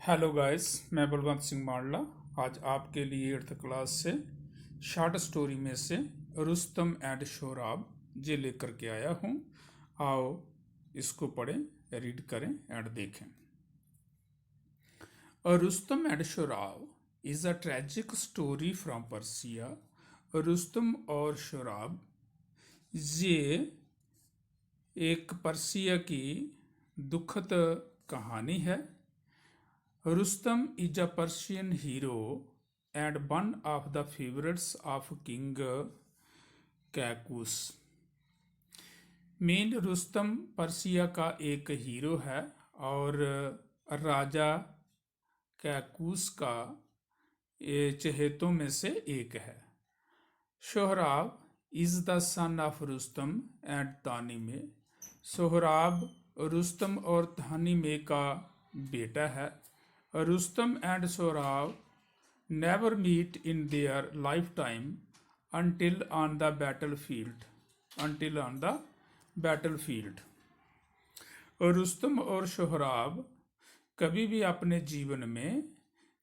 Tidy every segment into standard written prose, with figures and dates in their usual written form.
Hello guys, मैं बलवंत सिंह मारला आज आपके लिए 8th क्लास से शॉर्ट स्टोरी में से रुस्तम एंड शोराब ये लेकर के आया हूँ। आओ इसको पढ़ें, रीड करें एंड देखें। Rustam and Sohrab is a tragic story from Persia. Rustam और शोराब ये एक पर्सिया की दुखद कहानी है। Rustam is a Persian hero and one of the favorites of King Kaikaus. मेन रुस्तम पर्सिया का एक हीरो है और राजा कैकूस का चहेतों में से एक है। Sohrab is the son of Rustam and Tahmina. Sohrab Rustam और तानिमे का बेटा है। Rustam and Sohrab never meet in their lifetime until on the battlefield. और रुस्तम और सोहराब कभी भी अपने जीवन में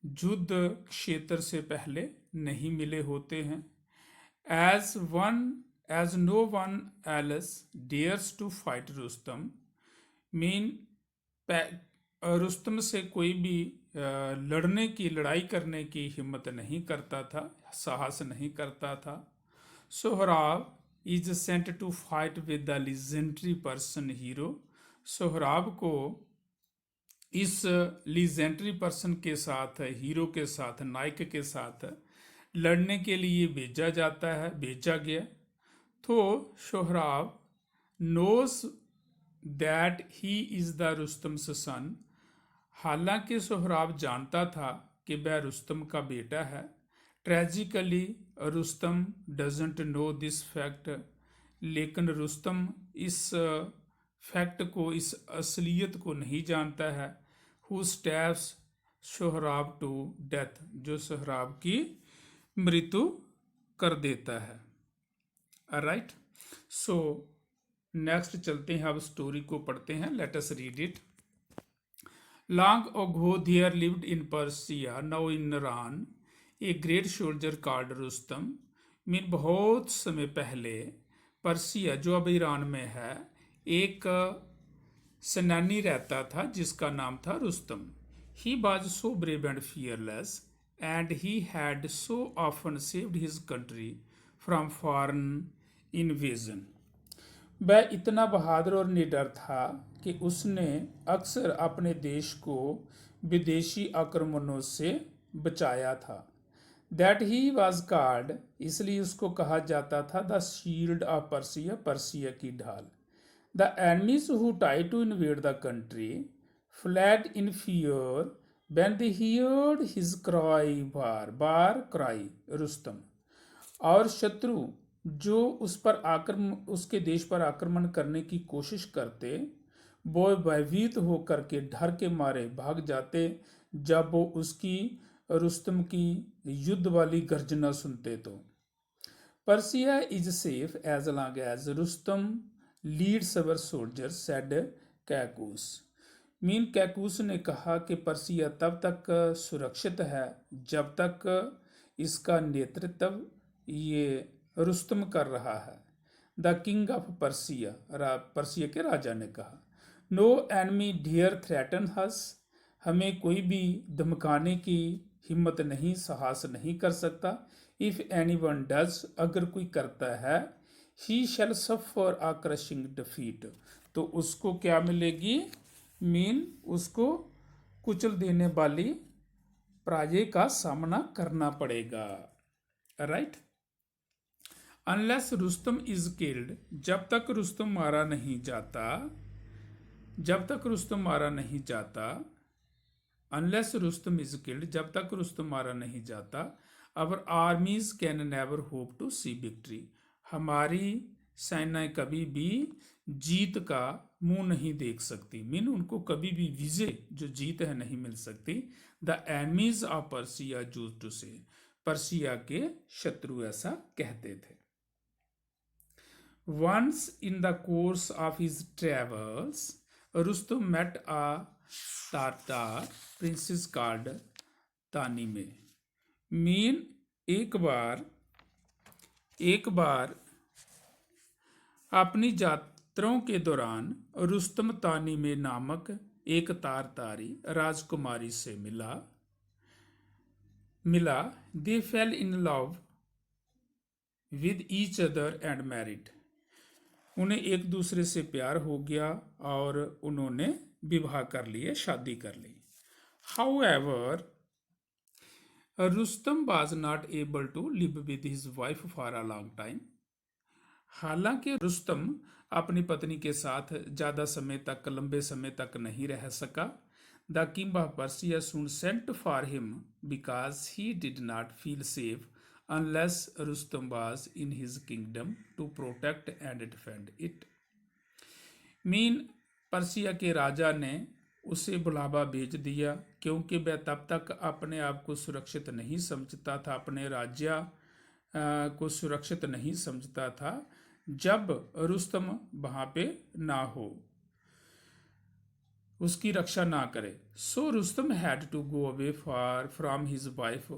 युद्ध क्षेत्र से पहले नहीं मिले होते हैं। As no one else dares to fight Rustam, mean Rustam से कोई भी लड़ाई करने की हिम्मत नहीं करता था, साहस नहीं करता था। Sohrab is sent to fight with the legendary person hero. Sohrab को इस लीजेंडरी पर्सन के साथ, हीरो के साथ, नायक के साथ लड़ने के लिए भेजा गया। तो Sohrab knows that he is the Rustam's son. हालांकि सोहराब जानता था कि वह रुस्तम का बेटा है। Tragically Rustam doesn't know this fact, लेकिन रुस्तम इस फैक्ट को, इस असलियत को नहीं जानता है। Who stabs Sohrab to death, जो सोहराब की मृत्यु कर देता है। राइट, सो नेक्स्ट चलते हैं, अब स्टोरी को पढ़ते हैं। Let us read it. Long ago there lived in Persia, now in Iran, a great soldier called Rustam. Mean बहुत समय पहले पर्सिया, जो अब ईरान में है, एक सेनानी रहता था जिसका नाम था Rustam. He was so brave and fearless and he had so often saved his country from foreign invasion. वह इतना बहादुर और निडर था कि उसने अक्सर अपने देश को विदेशी आक्रमणों से बचाया था। दैट ही वॉज कॉल्ड, इसलिए उसको कहा जाता था the shield of Persia, Persia की ढाल। The enemies who try to invade the country fled in fear when they heard his cry, war cry Rustam. और शत्रु जो उसके देश पर आक्रमण करने की कोशिश करते, वो भयभीत होकर के डर के मारे भाग जाते जब वो उसकी, रुस्तम की युद्ध वाली गर्जना सुनते। तो Persia is safe as long as Rustam leads our soldier, said Kaikaus. Mean Kaikaus ने कहा कि पर्सिया तब तक सुरक्षित है जब तक इसका नेतृत्व ये रुस्तम कर रहा है। The king of Persia, Persia के राजा ने कहा। नो एनमी डियर थ्रेटन हस, हमें कोई भी धमकाने की हिम्मत नहीं, साहस नहीं कर सकता। इफ एनी वन डज, अगर कोई करता है, ही शैल सफर अ क्रशिंग डिफीट, तो उसको क्या मिलेगी? मीन उसको कुचल देने वाली पराजय का सामना करना पड़ेगा। Right. Unless Rustam is killed, जब तक रुस्तम मारा नहीं जाता, अनलेस रुस्तम इज किल्ड, जब तक रुस्तम मारा नहीं जाता, our armies can never hope to see victory, हमारी सेनाएं कभी भी जीत का मुंह नहीं देख सकती। मीन उनको कभी भी विजय, जो जीत है, नहीं मिल सकती। The enemies of Persia used to say, Persia के शत्रु ऐसा कहते थे। Once in the course of his travels, Rustam met a Tartar princess called Tanime. Mean एक बार अपनी यात्राओं के दौरान रुस्तम तानीमे नामक एक तारतारी राजकुमारी से मिला। They fell in love with each other and married. उन्हें एक दूसरे से प्यार हो गया और उन्होंने विवाह कर लिए, शादी कर ली। However Rustam was not able to live with his wife for a long time. हालांकि रुस्तम अपनी पत्नी के साथ ज़्यादा समय तक, लंबे समय तक नहीं रह सका। The king of Persia soon sent for him because he did not feel safe unless Rustam was in his kingdom to protect and defend it. Mean Persia के राजा ने उसे बुलावा भेज दिया क्योंकि वह तब तक अपने आप को सुरक्षित नहीं समझता था, अपने राज्य को सुरक्षित नहीं समझता था जब रुस्तम वहाँ पे ना हो, उसकी रक्षा ना करे। So Rustam had to go away far from his wife.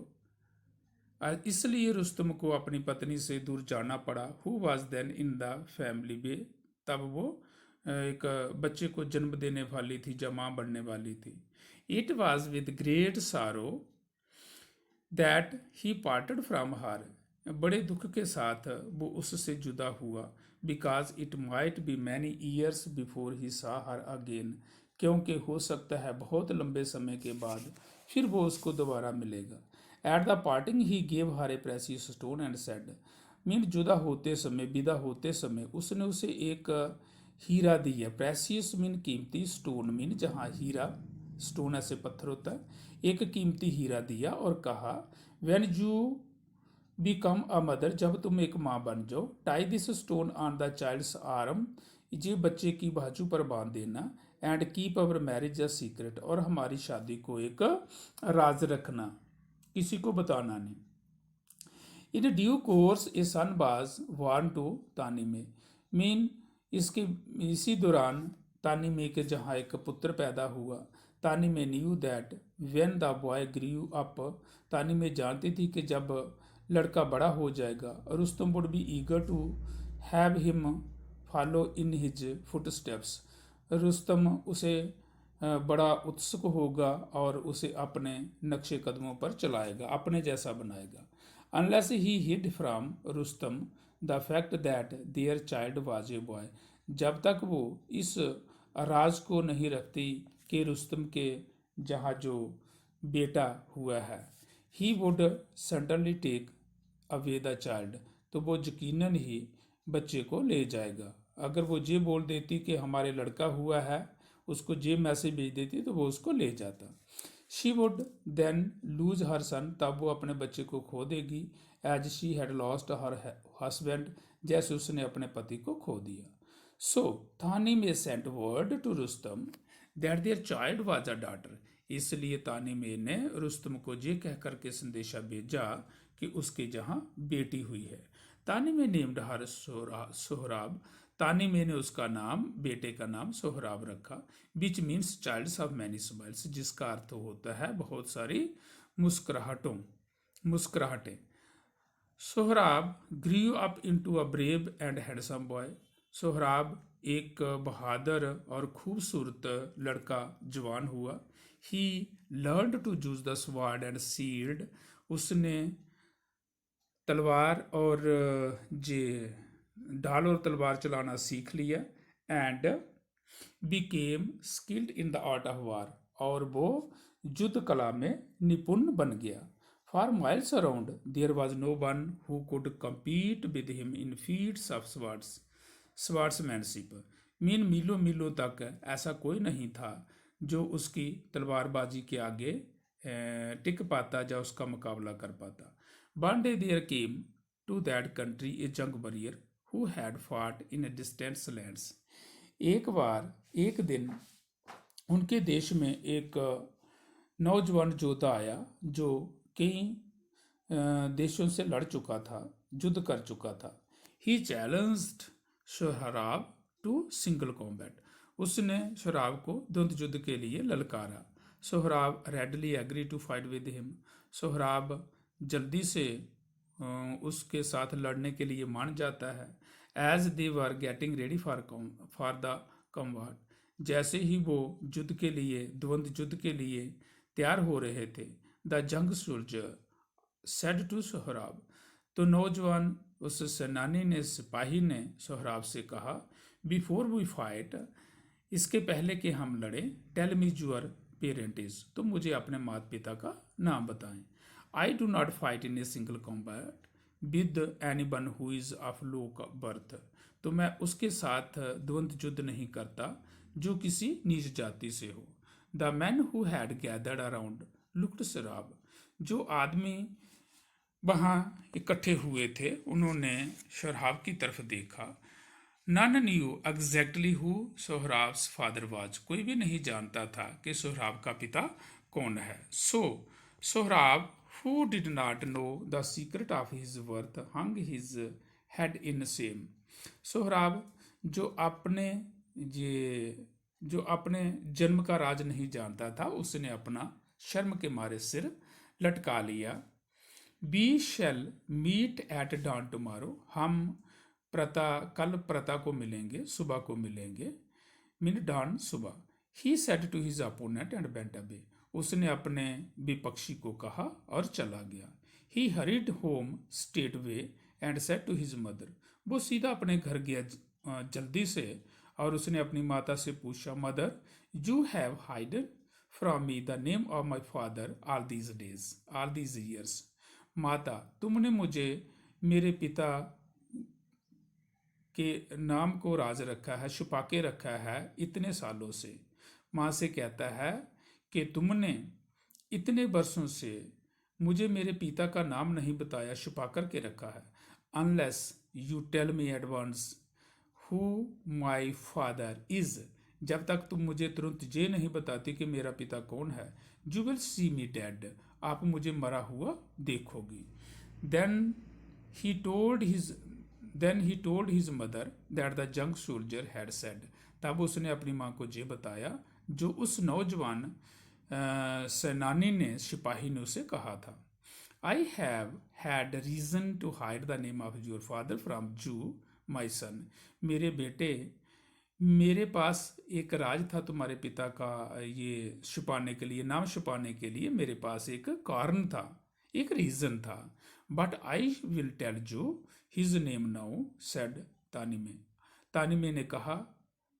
इसलिए रुस्तम को अपनी पत्नी से दूर जाना पड़ा। Who was then in the family way. तब वो एक बच्चे को जन्म देने वाली थी, जब माँ बनने वाली थी। इट वॉज विद ग्रेट सारो that he parted from her. बड़े दुख के साथ वो उससे जुदा हुआ। Because it might be many years before he सा हर अगेन। क्योंकि हो सकता है बहुत लंबे समय के बाद फिर वो उसको दोबारा मिलेगा। At the parting he gave her a precious stone and said. Mean जुदा होते समय, विदा होते समय उसने उसे एक हीरा दिया। प्रेसियस मीन कीमती, स्टोन मीन जहाँ हीरा, स्टोन ऐसे पत्थर होता है। एक कीमती हीरा दिया और कहा when you become a mother, जब तुम एक माँ बन जाओ, tie this stone on the child's arm, ये बच्चे की बाजू पर बांध देना। And keep our marriage a secret, और हमारी शादी को एक राज रखना, किसी को बताना नहीं। In due course a son was born to Tahmineh. Mean इसी दौरान तानीमे के जहाँ एक पुत्र पैदा हुआ। Tahmineh knew that when the boy grew up. Tahmineh जानती थी कि जब लड़का बड़ा हो जाएगा, Rustam would be eager to have him follow in his footsteps. Rustam उसे बड़ा उत्सुक होगा और उसे अपने नक्शे कदमों पर चलाएगा, अपने जैसा बनाएगा। Unless he hide from Rustam the fact that their child was a boy. जब तक वो इस राज को नहीं रखती कि रुस्तम के जहाँ जो बेटा हुआ है। He would certainly take away the child, तो वो यकीनन ही बच्चे को ले जाएगा। अगर वो ये बोल देती कि हमारे लड़का हुआ है, उसको ये मैसेज भेज देती तो वो उसको ले जाता। She would then lose her son, तब वो अपने बच्चे को खो देगी। As she had lost her husband, जैसे उसने अपने पति को खो दिया। So Tahmineh sent word to Rustam that their child was a daughter. इसलिए तानीमे ने रुस्तम को ये कहकर के संदेशा भेजा कि उसके जहाँ बेटी हुई है। तानीमे नेम्ड हर सोहराब। तानीमे ने उसका नाम, बेटे का नाम सोहराब रखा। Which means child's of many smiles, जिसका अर्थ होता है बहुत सारी मुस्कुराहटें। Sohrab grew up into a brave and handsome boy. Sohrab एक बहादुर और खूबसूरत लड़का जवान हुआ। He learn to use the sword and shield. उसने तलवार और जे ढाल और तलवार चलाना सीख लिया। And became skilled in the art of war, और वो युद्ध कला में निपुण बन गया। For miles around there was no one who could compete with him in feats of swordsmanship. Mean मीलों मीलों तक ऐसा कोई नहीं था जो उसकी तलवारबाजी के आगे टिक पाता या उसका मुकाबला कर पाता। One day there came to that country a young warrior who had fought in distant lands. एक दिन उनके देश में एक नौजवान योद्धा आया जो कई देशों से लड़ चुका था, युद्ध कर चुका था। He challenged Sohrab to single combat. उसने सोहराब को द्वंद्व युद्ध के लिए ललकारा। Sohrab readily agree to fight with him. Sohrab जल्दी से उसके साथ लड़ने के लिए मान जाता है। As they were getting ready for the combat, जैसे ही वो युद्ध के लिए द्वंद्व युद्ध के लिए तैयार हो रहे थे, द जंग सोल्जर सेड टू सोहराब, तो नौजवान उस सेनानी ने सिपाही ने सोहराब से कहा, बिफोर वी फाइट, इसके पहले कि हम लड़ें, टेल मी योर पेरेंटिस, तो मुझे अपने माता पिता का नाम बताएं। I do not fight in a single combat with any one who is of low birth, तो मैं उसके साथ द्वंद्व युद्ध नहीं करता जो किसी नीच जाति से हो। The man who had gathered around looked Sohrab, जो आदमी वहाँ इकट्ठे हुए थे उन्होंने सोहराब की तरफ देखा। None knew exactly who Sohrab's father was, कोई भी नहीं जानता था कि सोहराब का पिता कौन है। So Sohrab who did not know the secret of his birth hung his head in shame, Sohrab जो अपने जन्म का राज नहीं जानता था, उसने अपना शर्म के मारे सिर लटका लिया। We shall meet at dawn tomorrow, हम कल प्रता को मिलेंगे, सुबह को मिलेंगे। मीन डॉन सुबह। He said to his opponent and went away, उसने अपने विपक्षी को कहा और चला गया। He hurried home straight way and said to his mother, वो सीधा अपने घर गया जल्दी से और उसने अपनी माता से पूछा, mother you have hidden from me the name of my father all these years, माता तुमने मुझे मेरे पिता के नाम को राज रखा है, छुपा के रखा है इतने सालों से। माँ से कहता है कि तुमने इतने वर्षों से मुझे मेरे पिता का नाम नहीं बताया, छुपा कर के रखा है। Unless you tell me advance who my father is, जब तक तुम मुझे तुरंत ये नहीं बताती कि मेरा पिता कौन है, you will see me dead, आप मुझे मरा हुआ देखोगी। Then he told his mother that the young soldier had said, तब उसने अपनी माँ को ये बताया जो उस नौजवान सेनानी ने, सिपाही ने उसे कहा था। I have had reason to hide the name of your father from you my son, मेरे बेटे मेरे पास एक राज था तुम्हारे पिता का, ये छुपाने के लिए, नाम छुपाने के लिए मेरे पास एक कारण था, एक रीजन था। But I will tell you his name now said Tahmineh ने कहा,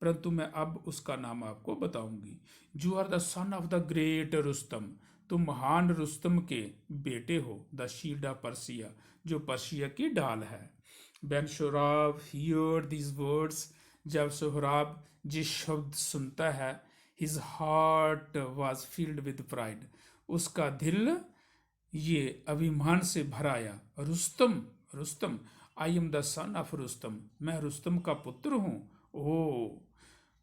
परंतु मैं अब उसका नाम आपको बताऊंगी। You are the son of the great Rustam, तुम महान रुस्तम के बेटे हो। द शील्ड ऑफ पर्सिया, जो पर्शिया की ढाल है। When Sohrab hear these words, जब सोहराब जिस शब्द सुनता है, his heart was filled with pride, उसका दिल ये अभिमान से भर आया। Rustam Rustam, I am the son of Rustam, मैं रुस्तम का पुत्र हूँ। Oh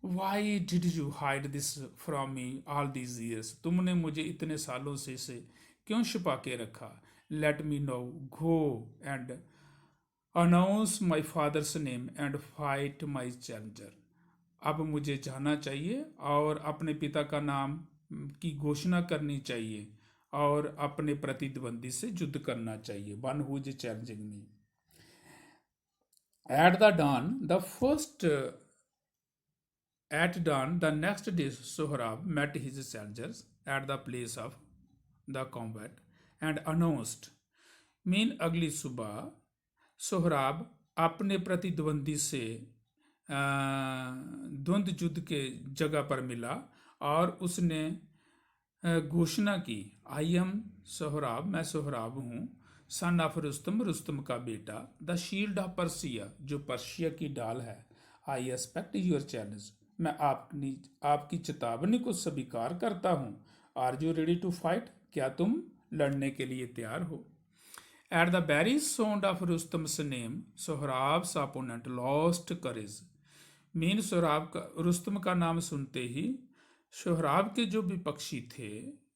why did you hide this from me all these years, तुमने मुझे इतने सालों से इसे क्यों छुपा के रखा। Let me know go and announce my father's name and fight my challenger, अब मुझे जाना चाहिए और अपने पिता का नाम की घोषणा करनी चाहिए और अपने प्रतिद्वंदी से युद्ध करना चाहिए। One who is challenging me. At the dawn the next day Sohrab met his soldiers at the place of the combat and announced, mean अगली सुबह सोहराब अपने प्रतिद्वंदी से द्वंद्व युद्ध के जगह पर मिला और उसने घोषणा की, आई एम सोहराब, मैं सोहराब हूँ, सन ऑफ रुस्तम, रुस्तम का बेटा, द शील्ड ऑफ पर्सिया, जो पर्शिया की ढाल है। आई एक्सपेक्ट योर चैलेंज, मैं आपकी चेतावनी को स्वीकार करता हूँ। Are you ready to fight, क्या तुम लड़ने के लिए तैयार हो। At the very sound of Rustam's name Sohrab's opponent lost courage, mean Rustam का नाम सुनते ही सोहराब के जो विपक्षी थे,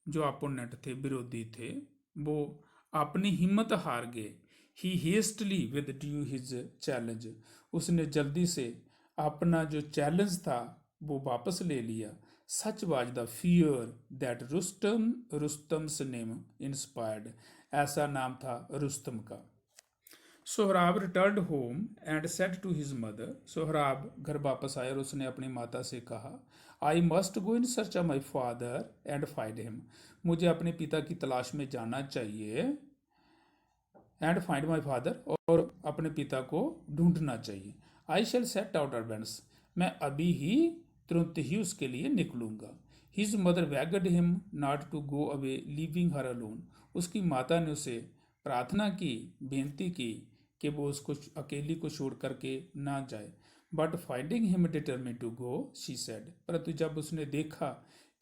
जो अपोनेंट थे, विरोधी थे, वो अपनी हिम्मत हार गए। He hastily withdrew his challenge, उसने जल्दी से अपना जो चैलेंज था वो वापस ले लिया। Such was the fear that Rustam's name inspired, ऐसा नाम था रुस्तम का। Sohrab return home and said to his mother, Sohrab घर वापस आया और उसने अपनी माता से कहा, I must go in search of my father and find him, मुझे अपने पिता की तलाश में जाना चाहिए, एंड फाइंड माई फादर, और अपने पिता को ढूंढना चाहिए। I shall set out advance, मैं अभी ही तुरंत ही उसके लिए निकलूंगा। His mother begged him not to go away leaving her alone, उसकी माता ने उसे प्रार्थना की, बेनती की कि वो उसको अकेली को छोड़ करके ना जाए। But finding him determined to go she said, परंतु जब उसने देखा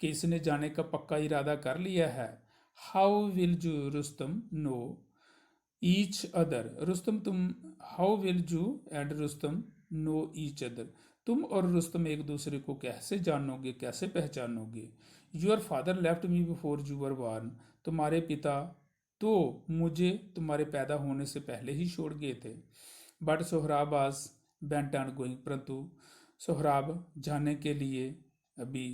कि इसने जाने का पक्का इरादा कर लिया है, how will you Rustam know each other, Rustam तुम, how will you and Rustam know each other, तुम और रुस्तम एक दूसरे को कैसे जानोगे, कैसे पहचानोगे। Your father left me before you were born, तुम्हारे पिता तो मुझे तुम्हारे पैदा होने से पहले ही छोड़ गए थे। बट सोहराब आज बेंट ऑन गोइंग, परंतु सोहराब जाने के लिए अभी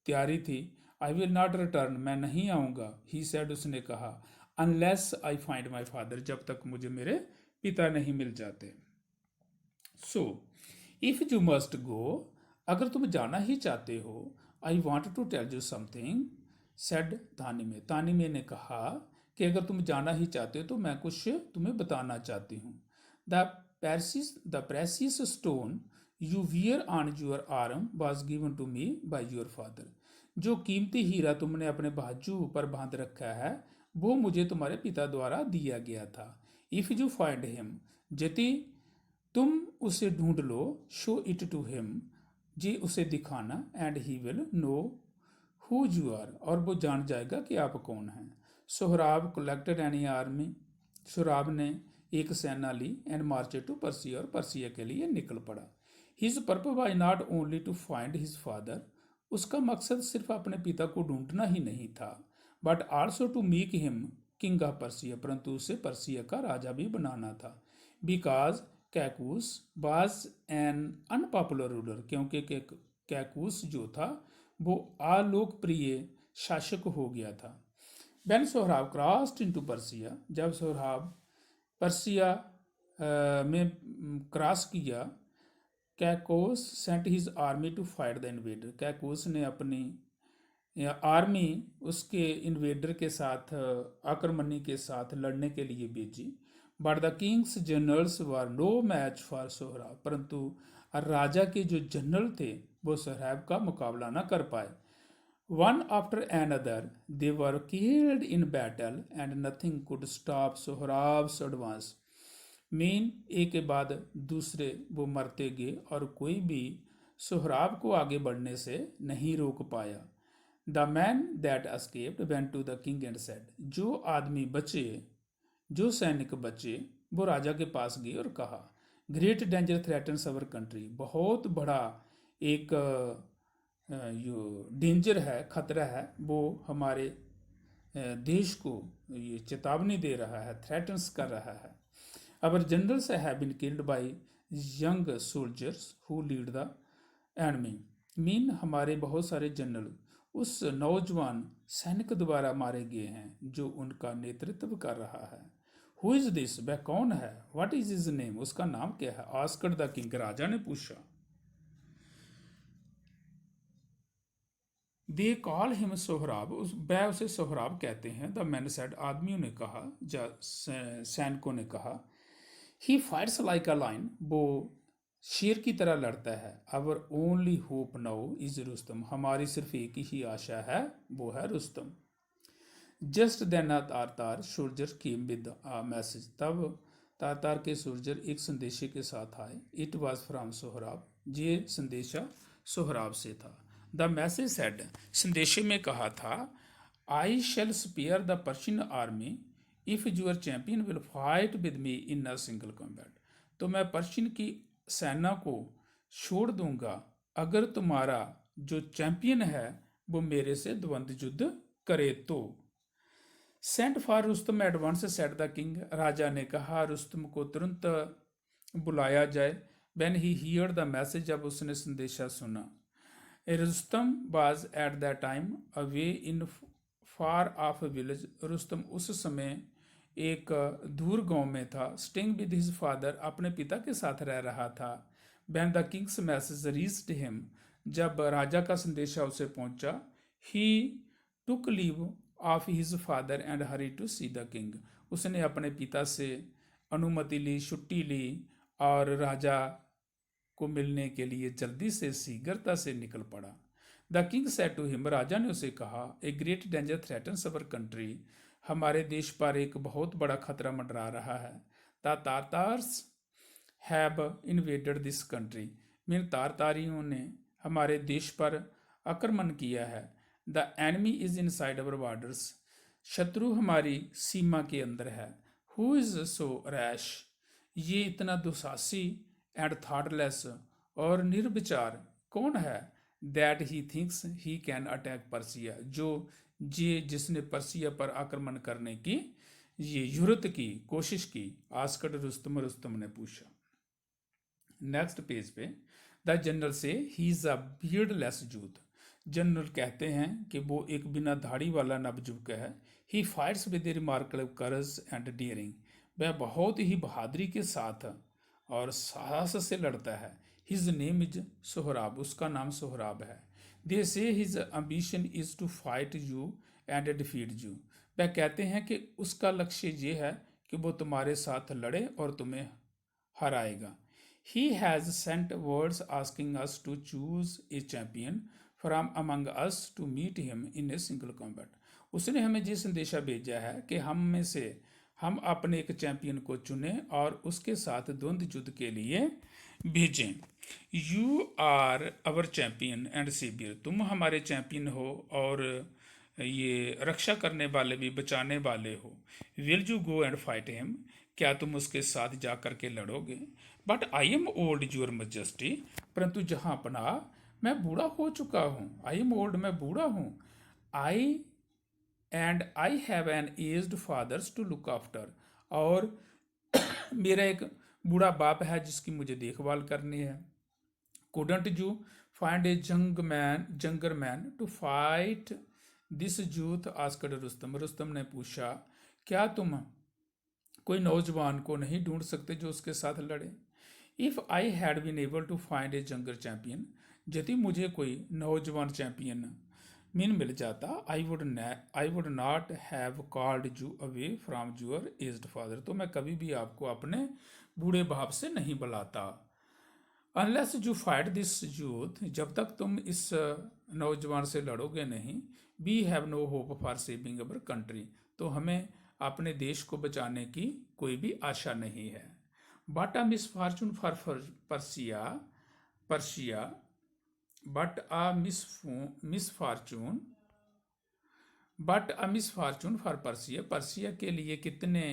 तैयारी थी। आई विल नॉट रिटर्न, मैं नहीं आऊँगा, ही सेड, उसने कहा, unless I find my father, जब तक मुझे मेरे पिता नहीं मिल जाते। So if you must go, अगर तुम जाना ही चाहते हो, I want to tell you something, said Tahmineh, Tahmineh ने कहा कि अगर तुम जाना ही चाहते हो तो मैं कुछ तुम्हें बताना चाहती हूँ। The precious stone you wear on your arm was given to me by your father, जो कीमती हीरा तुमने अपने बाजू पर बांध रखा है वो मुझे तुम्हारे पिता द्वारा दिया गया था। इफ़ यू फाइंड हिम, यदि तुम उसे ढूंढ लो, शो इट टू हिम, जी उसे दिखाना, and he will know who you are, और वो जान जाएगा कि आप कौन हैं। Sohrab collected any army, Sohrab ने एक सेना ली, एंड मार्चेड टू पर्सिया, और पर्सिया के लिए निकल पड़ा। His purpose was not only to find his father, उसका मकसद सिर्फ अपने पिता को ढूंढना ही नहीं था, but also to make him king of Persia, परंतु उसे पर्सिया का राजा भी बनाना था। Because Kaikaus was an unpopular ruler, क्योंकि कैकूस जो था वो अलोकप्रिय शासक हो गया था। When Sohrab crossed into Persia, जब सोहराब पर्सिया में क्रॉस किया, Kaikaus sent his army to fight the invader, Kaikaus ने अपनी आर्मी उसके इन्वेडर के साथ, आक्रमणी के साथ लड़ने के लिए भेजी। But the king's generals were no match for Sohrab, परंतु राजा के जो जनरल थे वो सोहराब का मुकाबला न कर पाए। One after another they were killed in battle and nothing could stop Sohrab's advance, mean एक के बाद दूसरे वो मरते गए और कोई भी सोहराब को आगे बढ़ने से नहीं रोक पाया। The man that escaped went to the king and said, जो आदमी बचे, जो सैनिक बचे, वो राजा के पास गए और कहा, great danger threatens our country, बहुत बड़ा एक जो डेंजर है, खतरा है, वो हमारे देश को ये चेतावनी दे रहा है, थ्रेटन्स कर रहा है। Our generals have been killed by young soldiers who lead the enemy, mean हमारे बहुत सारे जनरल उस नौजवान सैनिक द्वारा मारे गए हैं जो उनका नेतृत्व कर रहा है। हु इज दिस, वह कौन है, व्हाट इज हिज नेम, उसका नाम क्या है, आस्क्ड द किंग, राजा ने पूछा। दे कॉल हिम सोहराब, वह उसे सोहराब कहते हैं। द मैन सेड, आदमियों ने कहा, सैनिकों ने कहा, he fights like a lion, वो शेर की तरह लड़ता है। Our only hope now is Rustam, हमारी सिर्फ एक ही आशा है, वो है Rustam. Just then Tartar soldier came with a message, तब तारतार के सोल्जर एक संदेशे के साथ आए। इट वॉज फ्राम सोहराब, ये संदेशा सोहराब से था। द मैसेज सेड, संदेशे में कहा था, I shall spare the Persian army if your champion will fight with me in a single combat, तो मैं पर्शियन की सेना को छोड़ दूंगा अगर तुम्हारा जो चैंपियन है वो मेरे से द्वंद्व युद्ध करे तो। Send for Rustam advance said the king, राजा ने कहा रुस्तम को तुरंत बुलाया जाए। When he hear the message, जब उसने संदेशा सुना, Rustam was at that time away in far off village. Rustam उस समय एक दूर गांव में था. Staying with his father, अपने पिता के साथ रह रहा था. When the king's message reached him, जब राजा का संदेशा उसे पहुंचा, he took leave of his father and hurried to see the king. उसने अपने पिता से अनुमति ली, छुट्टी ली और राजा को मिलने के लिए जल्दी से शीघ्रता से निकल पड़ा. The king said to him, राजा ने उसे कहा, a great danger threatens our country, हमारे देश पर एक बहुत बड़ा खतरा मंडरा रहा है. The Tatars have invaded this country, mean तारतारियों ने हमारे देश पर आक्रमण किया है. The enemy is inside our borders, शत्रु हमारी सीमा के अंदर है. हु इज सो रैश, ये इतना दुसाहसी एंड थॉटलेस और निर्विचार कौन है, that he thinks he can attack Persia, जिसने पर्सिया पर आक्रमण करने की ये युरत की कोशिश की. आस्कड रुस्तम ने पूछा. नेक्स्ट पेज पे द जनरल से he is a beardless youth, general कहते हैं कि वो एक बिना दाढ़ी वाला नवजुवक है. He fights with remarkable courage and daring, वह बहुत ही बहादुरी के साथ और साहस से लड़ता है. हिज नेम इज सोहराब, उसका नाम सोहराब है. They say his ambition is to fight you and defeat you, वह कहते हैं कि उसका लक्ष्य ये है कि वो तुम्हारे साथ लड़े और तुम्हें हराएगा. He has sent words asking us to choose a champion from among us to meet him in a single combat, उसने हमें ये संदेशा भेजा है कि हम में से हम अपने एक चैंपियन को चुनें और उसके साथ द्वंद्व युद्ध के लिए भेजें. You are our champion and saviour, तुम हमारे चैंपियन हो और ये रक्षा करने वाले भी, बचाने वाले हो. Will you go and fight him, क्या तुम उसके साथ जा कर के लड़ोगे. But I am old your majesty, परंतु जहाँ अपना मैं बूढ़ा हो चुका हूँ. आई एम ओल्ड, मैं बूढ़ा हूँ. I and I have an aged fathers to look after, और मेरा एक बूढ़ा बाप है जिसकी मुझे देखभाल करनी है. Couldn't you find a younger man to fight this youth, asked Rustam, Rustam ने पूछा, क्या तुम कोई नौजवान को नहीं ढूंढ सकते जो उसके साथ लड़े. If I had been able to find a younger यदि मुझे कोई नौजवान चैंपियन मिल जाता, I would not have called you away from your aged father, तो मैं कभी भी आपको अपने बूढ़े बाप से नहीं बुलाता. Unless you fight this youth, जब तक तुम इस नौजवान से लड़ोगे नहीं, we have no hope for saving our country, तो हमें अपने देश को बचाने की कोई भी आशा नहीं है. But a misfortune for Persia but a misfortune for Persia के लिए कितने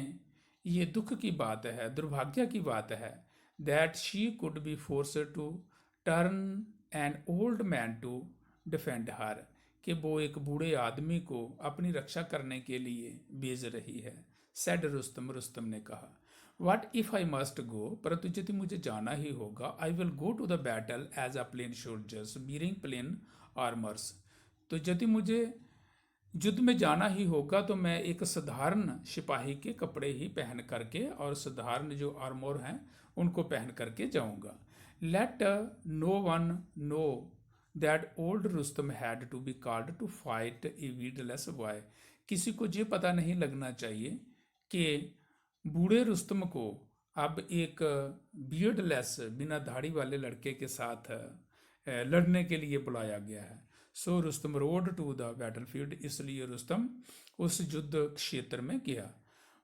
ये दुख की बात है, दुर्भाग्य की बात है. That she could be force to turn an old man to defend her, कि वो एक बूढ़े आदमी को अपनी रक्षा करने के लिए भेज रही है. सेड रुस्तम ने कहा. What if I must go, परंतु यदि मुझे जाना ही होगा, I will go to the battle as a plain soldiers bearing plain armours, तो यदि मुझे युद्ध में जाना ही होगा तो मैं एक साधारण सिपाही के कपड़े ही पहन करके और साधारण जो आर्मोर हैं उनको पहन करके जाऊंगा. Let no one know that old Rustam had to be called to fight a beardless boy, किसी को ये पता नहीं लगना चाहिए कि बूढ़े रुस्तम को अब एक बियर्डलेस, बिना दाढ़ी वाले लड़के के साथ लड़ने के लिए बुलाया गया है. So Rustam rode to the battlefield, इसलिए रुस्तम उस युद्ध क्षेत्र में गया.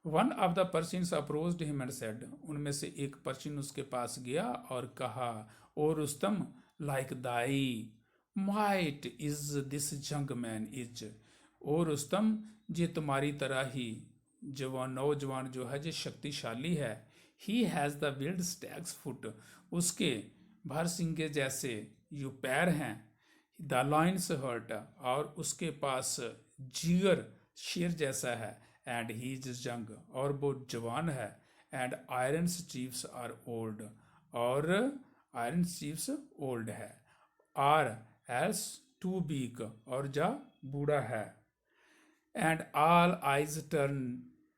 One of the persons approached him and said, उनमें से एक पर्सन उसके पास गया और कहा, O Rustam, like thy might is this young man is, O Rustam, ये तुम्हारी तरह ही नौजवान जो है जो शक्तिशाली है. He has the wild stag's foot, उसके भरसिंगे जैसे यू पैर हैं. द लायंस हर्ट, और उसके पास जिगर शेर जैसा है. एंड ही इज यंग, और वो जवान है. And iron chiefs are old, और आयरन चीफ्स ओल्ड है. आर एल्स टू वीक, और जा बूढ़ा है। And all eyes turn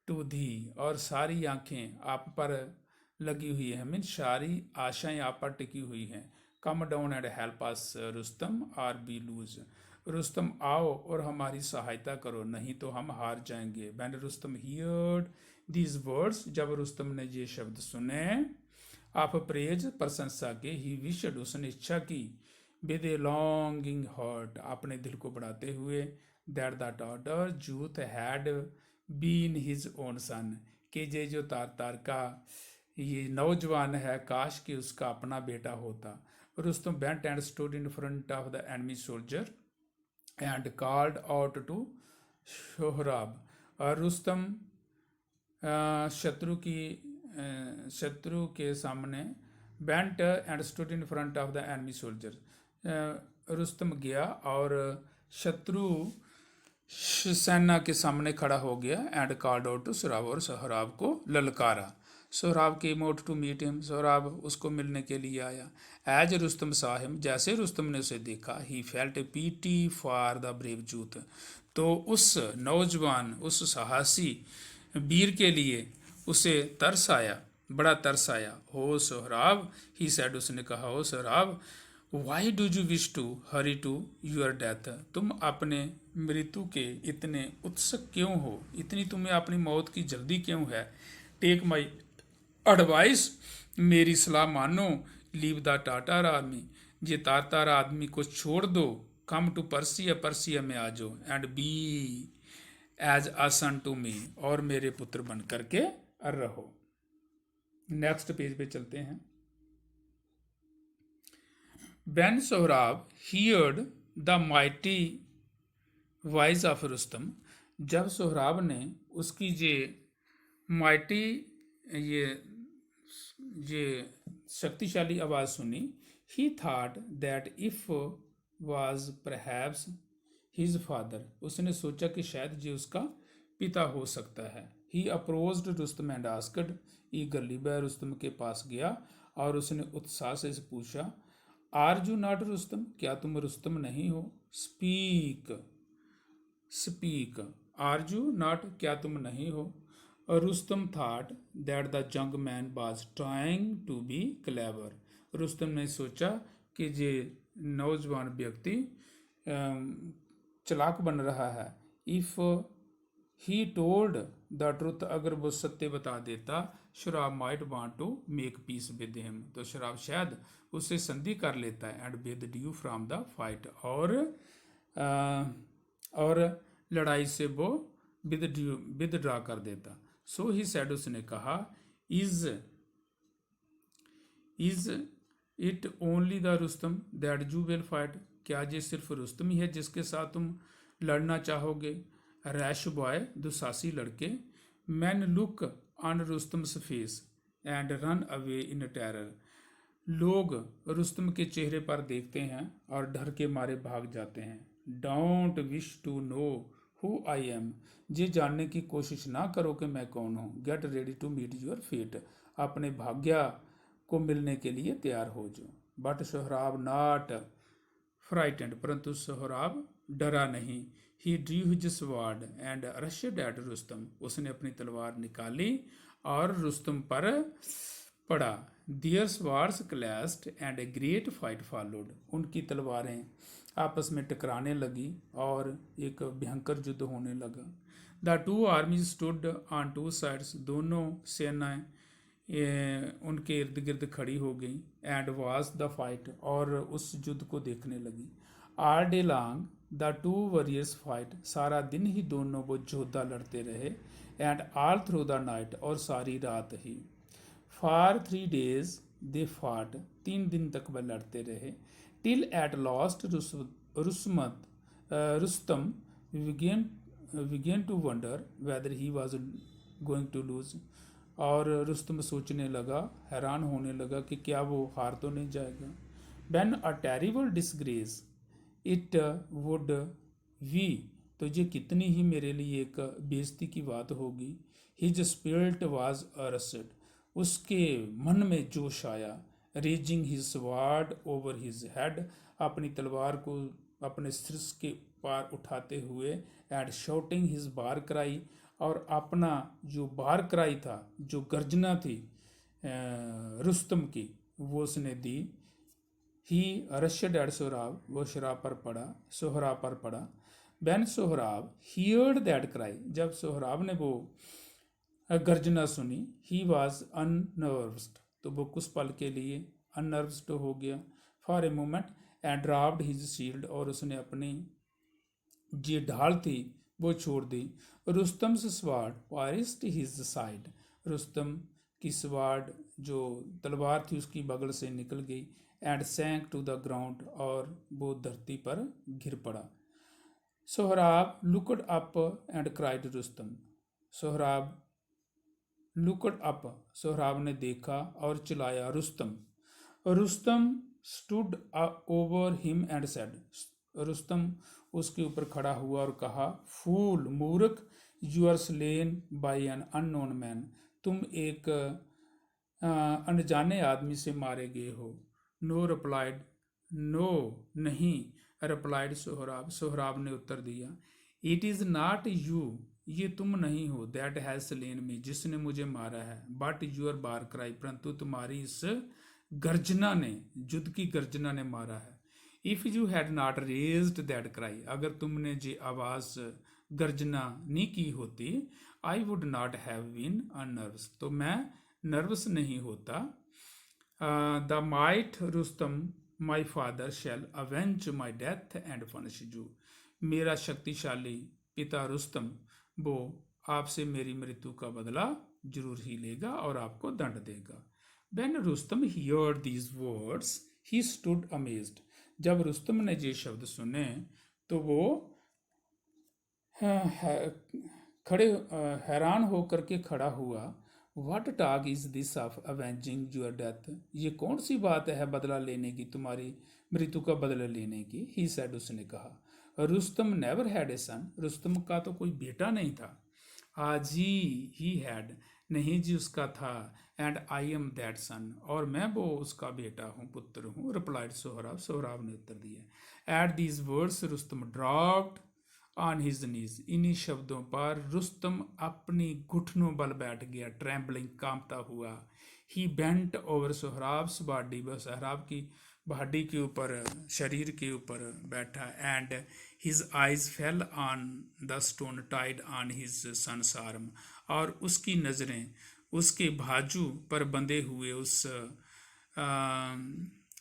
to thee, और सारी आंखें आप पर लगी हुई है, मीन सारी आशाएं आप पर टिकी हुई हैं। Come down and help us Rustam or we lose, Rustam आओ और हमारी सहायता करो, नहीं तो हम हार जाएंगे। When Rustam heard these words, जब रुस्तम ने ये शब्द सुने, आप प्रेज प्रशंसा के, ही विशड उसने इच्छा की, विद ए लॉन्गिंग हार्ट अपने दिल को बढ़ाते हुए, that the doughty youth had been his own son, कि ये जो तार का ये नौजवान है, काश कि उसका अपना बेटा होता। Rustam bent and stood in front of the enemy soldier and called out to Sohrab, और रुस्तम शत्रु के सामने, bent and stood in front of the enemy soldier, Rustam गया और शत्रु सेना के सामने खड़ा हो गया, and called out to Sohrab, और सोहराब को ललकारा। सोहराब के मोट टू मीट हिम, सोहराब उसको मिलने के लिए आया। एज रुस्तम साह हिम, जैसे रुस्तम ने उसे देखा, he felt PT for the brave youth, तो उस नौजवान, उस साहसी वीर के लिए उसे तरस आया, बड़ा तरस आया। हो सोहराब, ही सेड, उसने कहा, ho Sohrab, why do you wish to hurry to your death, तुम अपने मृत्यु के इतने उत्सुक क्यों हो, इतनी तुम्हें अपनी मौत की जल्दी क्यों है। टेक माई एडवाइस, मेरी सलाह मानो, लीव द टाटार आर्मी, ये तारतार आदमी को छोड़ दो, कम टू पर्सिया, पर्सिया में आ जाओ, and be as a son to me, और मेरे पुत्र बन करके रहो। नेक्स्ट पेज पे चलते हैं। When Sohrab heard the mighty voice of Rustam, जब सोहराब ने उसकी माइटी ये शक्तिशाली आवाज सुनी, he thought that if was perhaps his father, उसने सोचा कि शायद ये उसका पिता हो सकता है। he approached Rustam and asked eagerly, वह रुस्तम के पास गया और उसने उत्साह से पूछा, आर यू नॉट रुस्तम, क्या तुम रुस्तम नहीं हो। Speak, speak, are you not, क्या तुम नहीं हो। Rustam thought that the young man was trying to be clever, रुस्तम ने सोचा कि ये नौजवान व्यक्ति चालाक बन रहा है। If he told the truth, अगर वो सत्य बता देता, Sohrab might want to make peace with him, तो शराब शायद उससे संधि कर लेता है, and withdraw from the fight, और लड़ाई से वो विदड्रॉ कर देता। सो ही सेड, उसने कहा, is it only the Rustam that you will fight, क्या ये सिर्फ रुस्तम ही है जिसके साथ तुम लड़ना चाहोगे। रैश बॉय, दुसासी लड़के, man look on Rustam's face and run away in terror, लोग रुस्तम के चेहरे पर देखते हैं और डर के मारे भाग जाते हैं। Don't wish to know who I am, ये जानने की कोशिश ना करो कि मैं कौन हूँ। Get ready to meet your fate, अपने भाग्य को मिलने के लिए तैयार हो जाओ। बट सोहराब नॉट फ्राइटेंड, परंतु सोहराब डरा नहीं। He drew his sword and rushed at Rustam, उसने अपनी तलवार निकाली और रुस्तम पर पड़ा। Their swords clashed and a great fight followed, उनकी तलवारें आपस में टकराने लगी और एक भयंकर युद्ध होने लगा। The two आर्मीज stood on two sides, दोनों सेनाएं उनके इर्द गिर्द खड़ी हो गई। एंड वॉज द फाइट, और उस युद्ध को देखने लगी। All day long the two warriors fight, सारा दिन ही दोनों वो योद्धा लड़ते रहे। And all through the night, और सारी रात ही। फॉर 3 days दे फाट, 3 दिन तक वह लड़ते रहे। Till at last Rustam began to wonder whether he was going to lose, और रुस्तम सोचने लगा, हैरान होने लगा कि क्या वो हार तो नहीं जाएगा। When a terrible disgrace it would be, तो ये कितनी ही मेरे लिए एक बेइज्जती की बात होगी। हिज स्पिरिट वाज अरस्ड, उसके मन में जोश आया। Raising his sword over his head, अपनी तलवार को अपने सिर के पार उठाते हुए, and shouting his bar cry, और अपना जो बार क्राई था, जो गर्जना थी रुस्तम की, वो उसने दी। ही रशड एट सोहराब, वो सोहराब पर पड़ा। When Sohrab heard that cry, जब सोहराब ने वो गर्जना सुनी, ही वॉज अननर्व्स्ड, तो वो कुछ पल के लिए अननर्व्स्ड हो गया, for a moment, and dropped his shield, और उसने अपनी जो ढाल थी वो छोड़ दी। Rustam sword pierced his side, Rustam की स्वार्ड जो तलवार थी उसकी बगल से निकल गई, and sank to the ground, और वो धरती पर गिर पड़ा। Sohrab looked up and cried Rustam, Sohrab looked up, Sohrab ने देखा और चिल्लाया Rustam. Rustam stood over him and said, Rustam उसके ऊपर खड़ा हुआ और कहा, फूल मूर्ख, you are slain by an unknown man, तुम एक अनजाने आदमी से मारे गए हो। नो रिप्लाइड, नो नहीं, रिप्लाइड सोहराब, सोहराब ने उत्तर दिया, इट इज़ नॉट यू, ये तुम नहीं हो, दैट हैज स्लेन मी, जिसने मुझे मारा है, बट यूर बार क्राई, परंतु तुम्हारी इस गर्जना ने, युद्ध की गर्जना ने मारा है। If you had not raised that cry, अगर तुमने जी आवाज़ गर्जना नहीं की होती, I would not have been unnerved, तो मैं नर्वस नहीं होता। The might Rustam my father shall avenge my death and punish you, मेरा शक्तिशाली पिता रुस्तम वो आपसे मेरी मृत्यु का बदला जरूर ही लेगा और आपको दंड देगा। When Rustam heard these words, he stood amazed, जब रुस्तम ने ये शब्द सुने तो वो खड़े हैरान होकर के खड़ा हुआ। What talk is this of avenging your death, ये कौन सी बात है बदला लेने की, तुम्हारी मृत्यु का बदला लेने की। He said, उसने कहा, Rustam never had a son, Rustam का तो कोई बेटा नहीं था। आजी ही हैड, नहीं जी उसका था, एंड आई एम दैट सन, और मैं वो उसका बेटा हूँ, पुत्र हूँ। रिप्लाइड सोहराब, सोहराब ने उत्तर दिया। At these words Rustam dropped on his knees, इन्हीं शब्दों पर रुस्तम अपनी घुटनों बल बैठ गया, ट्रैम्बलिंग, कांपता हुआ। ही बेंट ओवर सोहराब्स बॉडी, वह सोहराब की बॉडी के ऊपर, शरीर के ऊपर बैठा। And his eyes fell on the stone tied on his son's arm, और उसकी नज़रें उसके बाजू पर बंधे हुए उस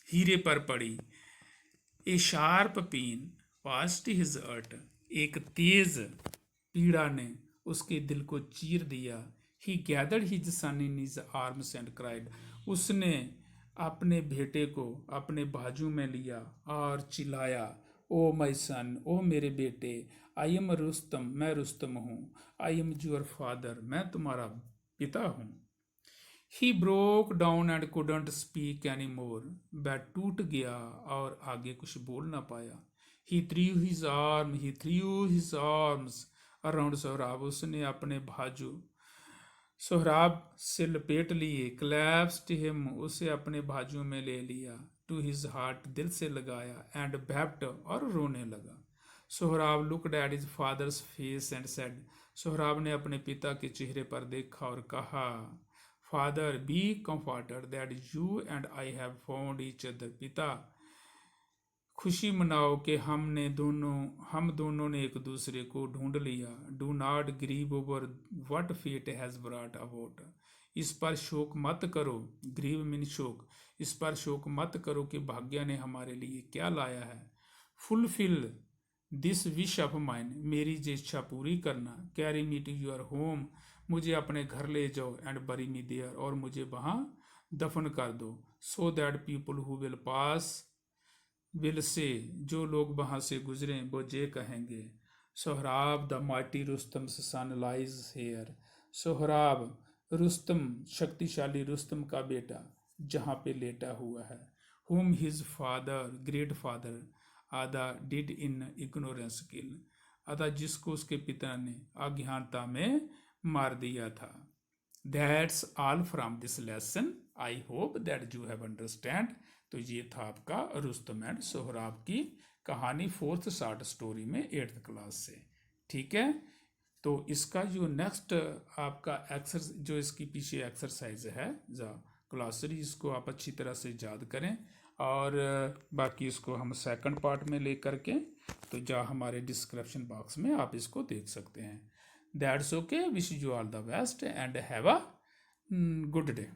हीरे पर पड़ी। A sharp pain passed his heart, एक तेज पीड़ा ने उसके दिल को चीर दिया। He gathered his son in his arms and cried, उसने अपने बेटे को अपने बाजू में लिया और चिल्लाया, ओ माई सन, ओ मेरे बेटे, आई एम रुस्तम, मैं रुस्तम हूँ, आई एम योर फादर, मैं तुम्हारा पिता हूँ। He broke down and couldn't speak any more, वह टूट गया और आगे कुछ बोल ना पाया। He threw his arms around Sohrab, उसने अपने बाजू सोहराब से लपेट लिए। क्लैप्स्ड हिम, उसे अपने बाजू में ले लिया। टू हिज हार्ट, दिल से लगाया। एंड वेप्ट, और रोने लगा। Sohrab looked at his father's face and said, Sohrab ने अपने पिता के चेहरे पर देखा और कहा, father be comforted that you and I have found each other, पिता खुशी मनाओ कि हम दोनों ने एक दूसरे को ढूंढ लिया। Do not grieve over what fate has brought about, इस पर शोक मत करो, ग्रीव मीन शोक, इस पर शोक मत करो कि भाग्य ने हमारे लिए क्या लाया है। Fulfil this wish of mine, मेरी जो इच्छा पूरी करना। Carry me to your home, मुझे अपने घर ले जाओ। एंड बरी मी देयर, और मुझे वहाँ दफन कर दो। So that people who will pass will say, जो लोग वहाँ से गुजरे वो जे कहेंगे, Sohrab the mighty Rustam son lies here, Sohrab Rustam शक्तिशाली रुस्तम का बेटा जहाँ पे लेटा हुआ है। हुम हिज फादर ग्रेट फादर आदा डिड इन इग्नोरेंस किल, अतः जिसको उसके पिता ने अज्ञानता में मार दिया था। That's all from this lesson, I hope that you have understand. तो ये था आपका रुस्तम एंड सोहराब की कहानी 4th शॉर्ट स्टोरी में 8th क्लास से। ठीक है, तो इसका जो नेक्स्ट आपका जो इसकी पीछे एक्सरसाइज है क्लासरी, इसको आप अच्छी तरह से याद करें और बाकी इसको हम सेकंड पार्ट में ले करके तो हमारे डिस्क्रिप्शन बॉक्स में आप इसको देख सकते हैं। That's okay, wish you all the best and have a good day.